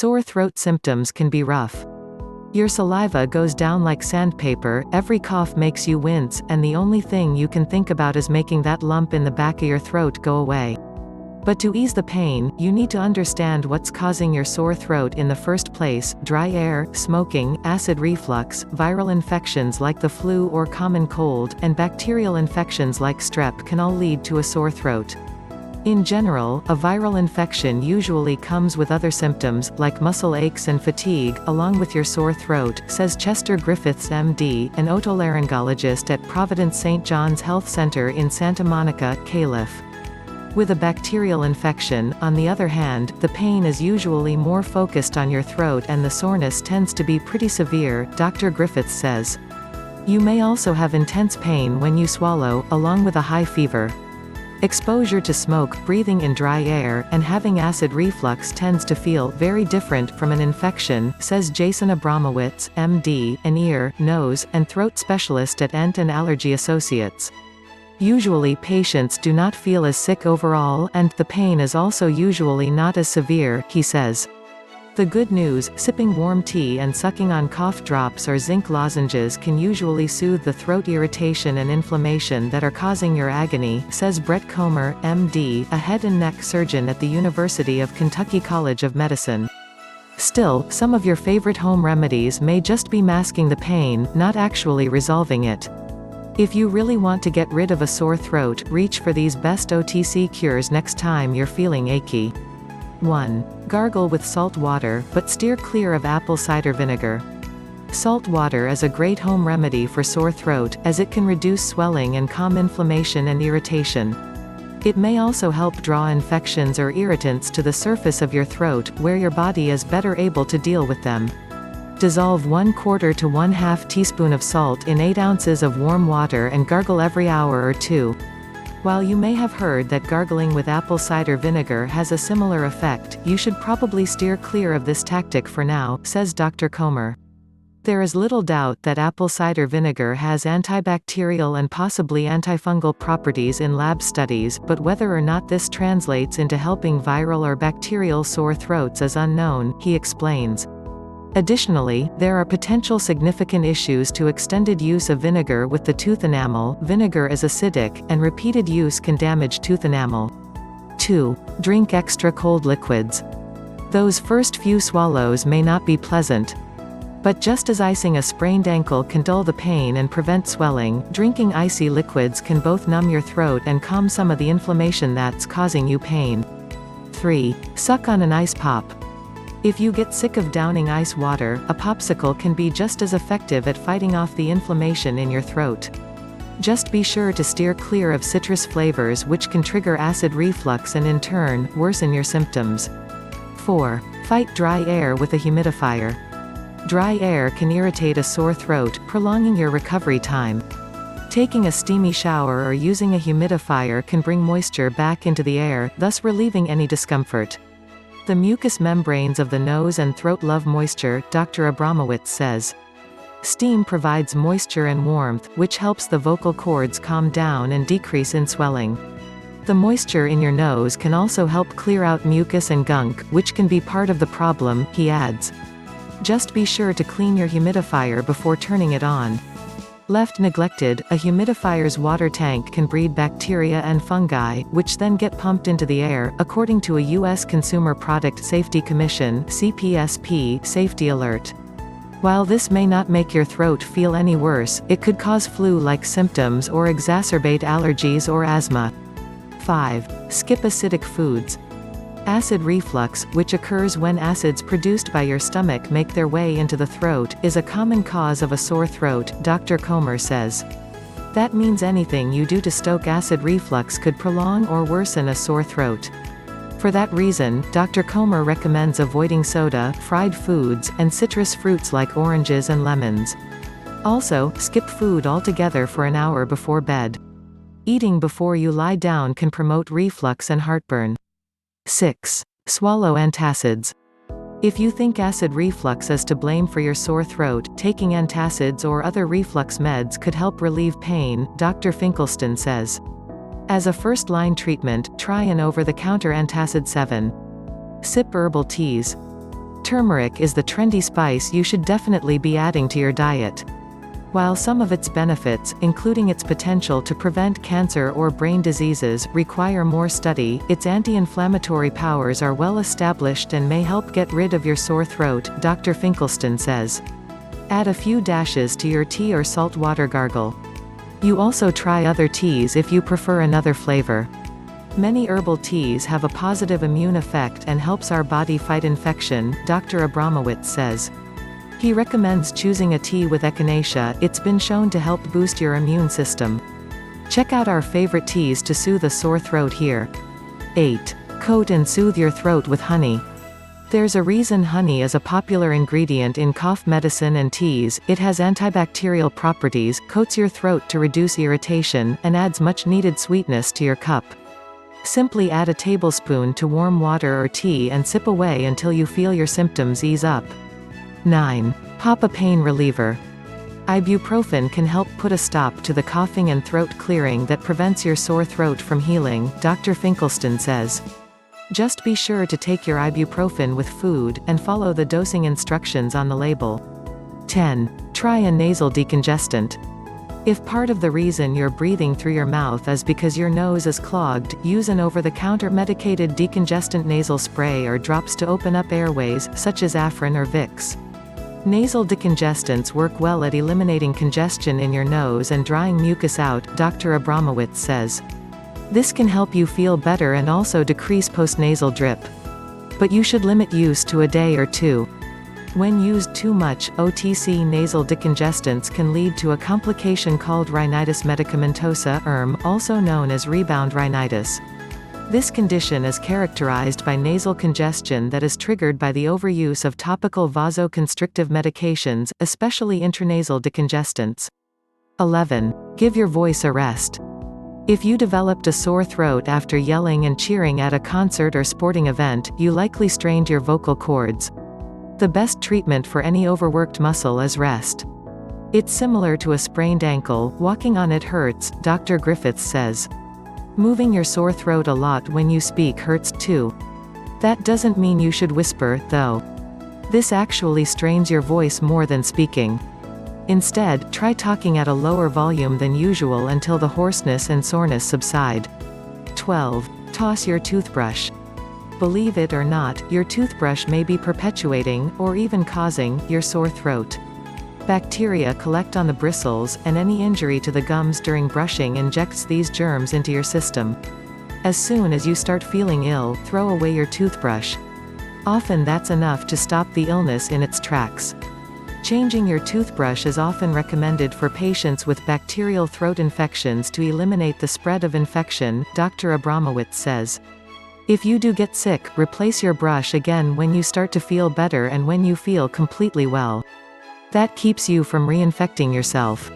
Sore throat symptoms can be rough. Your saliva goes down like sandpaper, every cough makes you wince, and the only thing you can think about is making that lump in the back of your throat go away. But to ease the pain, you need to understand what's causing your sore throat in the first place. Dry air, smoking, acid reflux, viral infections like the flu or common cold, and bacterial infections like strep can all lead to a sore throat. In general, a viral infection usually comes with other symptoms, like muscle aches and fatigue, along with your sore throat, says Chester Griffiths MD, an otolaryngologist at Providence St. John's Health Center in Santa Monica, Calif. With a bacterial infection, on the other hand, the pain is usually more focused on your throat and the soreness tends to be pretty severe, Dr. Griffiths says. You may also have intense pain when you swallow, along with a high fever. Exposure to smoke, breathing in dry air, and having acid reflux tends to feel very different from an infection, says Jason Abramowitz, MD, an ear, nose, and throat specialist at Ent and Allergy Associates. Usually patients do not feel as sick overall, and the pain is also usually not as severe, he says. The good news, sipping warm tea and sucking on cough drops or zinc lozenges can usually soothe the throat irritation and inflammation that are causing your agony, says Brett Comer, MD, a head and neck surgeon at the University of Kentucky College of Medicine. Still, some of your favorite home remedies may just be masking the pain, not actually resolving it. If you really want to get rid of a sore throat, reach for these best OTC cures next time you're feeling achy. 1. Gargle with salt water, but steer clear of apple cider vinegar. Salt water is a great home remedy for sore throat, as it can reduce swelling and calm inflammation and irritation. It may also help draw infections or irritants to the surface of your throat, where your body is better able to deal with them. Dissolve 1/4 to 1/2 teaspoon of salt in 8 ounces of warm water and gargle every hour or two. While you may have heard that gargling with apple cider vinegar has a similar effect, you should probably steer clear of this tactic for now, says Dr. Comer. There is little doubt that apple cider vinegar has antibacterial and possibly antifungal properties in lab studies, but whether or not this translates into helping viral or bacterial sore throats is unknown, he explains. Additionally, there are potential significant issues to extended use of vinegar with the tooth enamel. Vinegar is acidic, and repeated use can damage tooth enamel. 2. Drink extra cold liquids. Those first few swallows may not be pleasant. But just as icing a sprained ankle can dull the pain and prevent swelling, drinking icy liquids can both numb your throat and calm some of the inflammation that's causing you pain. 3. Suck on an ice pop. If you get sick of downing ice water, a popsicle can be just as effective at fighting off the inflammation in your throat. Just be sure to steer clear of citrus flavors, which can trigger acid reflux and in turn, worsen your symptoms. 4. Fight dry air with a humidifier. Dry air can irritate a sore throat, prolonging your recovery time. Taking a steamy shower or using a humidifier can bring moisture back into the air, thus relieving any discomfort. The mucous membranes of the nose and throat love moisture, Dr. Abramowitz says. Steam provides moisture and warmth, which helps the vocal cords calm down and decrease in swelling. The moisture in your nose can also help clear out mucus and gunk, which can be part of the problem, he adds. Just be sure to clean your humidifier before turning it on. Left neglected, a humidifier's water tank can breed bacteria and fungi, which then get pumped into the air, according to a U.S. Consumer Product Safety Commission (CPSP) safety alert. While this may not make your throat feel any worse, it could cause flu-like symptoms or exacerbate allergies or asthma. 5. Skip acidic foods. Acid reflux, which occurs when acids produced by your stomach make their way into the throat, is a common cause of a sore throat, Dr. Comer says. That means anything you do to stoke acid reflux could prolong or worsen a sore throat. For that reason, Dr. Comer recommends avoiding soda, fried foods, and citrus fruits like oranges and lemons. Also, skip food altogether for an hour before bed. Eating before you lie down can promote reflux and heartburn. 6. Swallow antacids. If you think acid reflux is to blame for your sore throat, taking antacids or other reflux meds could help relieve pain, Dr. Finkelstein says. As a first-line treatment, try an over-the-counter antacid 7. Sip herbal teas. Turmeric is the trendy spice you should definitely be adding to your diet. While some of its benefits, including its potential to prevent cancer or brain diseases, require more study, its anti-inflammatory powers are well established and may help get rid of your sore throat, Dr. Finkelstein says. Add a few dashes to your tea or salt water gargle. You also try other teas if you prefer another flavor. Many herbal teas have a positive immune effect and helps our body fight infection, Dr. Abramowitz says. He recommends choosing a tea with echinacea. It's been shown to help boost your immune system. Check out our favorite teas to soothe a sore throat here. 8. Coat and soothe your throat with honey. There's a reason honey is a popular ingredient in cough medicine and teas. It has antibacterial properties, coats your throat to reduce irritation, and adds much-needed sweetness to your cup. Simply add a tablespoon to warm water or tea and sip away until you feel your symptoms ease up. 9. Pop a pain reliever. Ibuprofen can help put a stop to the coughing and throat clearing that prevents your sore throat from healing, Dr. Finkelstein says. Just be sure to take your ibuprofen with food, and follow the dosing instructions on the label. 10. Try a nasal decongestant. If part of the reason you're breathing through your mouth is because your nose is clogged, use an over-the-counter medicated decongestant nasal spray or drops to open up airways, such as Afrin or Vicks. Nasal decongestants work well at eliminating congestion in your nose and drying mucus out, Dr. Abramowitz says. This can help you feel better and also decrease postnasal drip. But you should limit use to a day or two. When used too much, OTC nasal decongestants can lead to a complication called rhinitis medicamentosa, also known as rebound rhinitis. This condition is characterized by nasal congestion that is triggered by the overuse of topical vasoconstrictive medications, especially intranasal decongestants. 11. Give your voice a rest. If you developed a sore throat after yelling and cheering at a concert or sporting event, you likely strained your vocal cords. The best treatment for any overworked muscle is rest. It's similar to a sprained ankle, walking on it hurts, Dr. Griffiths says. Moving your sore throat a lot when you speak hurts too. That doesn't mean you should whisper, though. This actually strains your voice more than speaking. Instead, try talking at a lower volume than usual until the hoarseness and soreness subside. 12. Toss your toothbrush. Believe it or not, your toothbrush may be perpetuating, or even causing, your sore throat. Bacteria collect on the bristles, and any injury to the gums during brushing injects these germs into your system. As soon as you start feeling ill, throw away your toothbrush. Often that's enough to stop the illness in its tracks. Changing your toothbrush is often recommended for patients with bacterial throat infections to eliminate the spread of infection, Dr. Abramowitz says. If you do get sick, replace your brush again when you start to feel better and when you feel completely well. That keeps you from reinfecting yourself.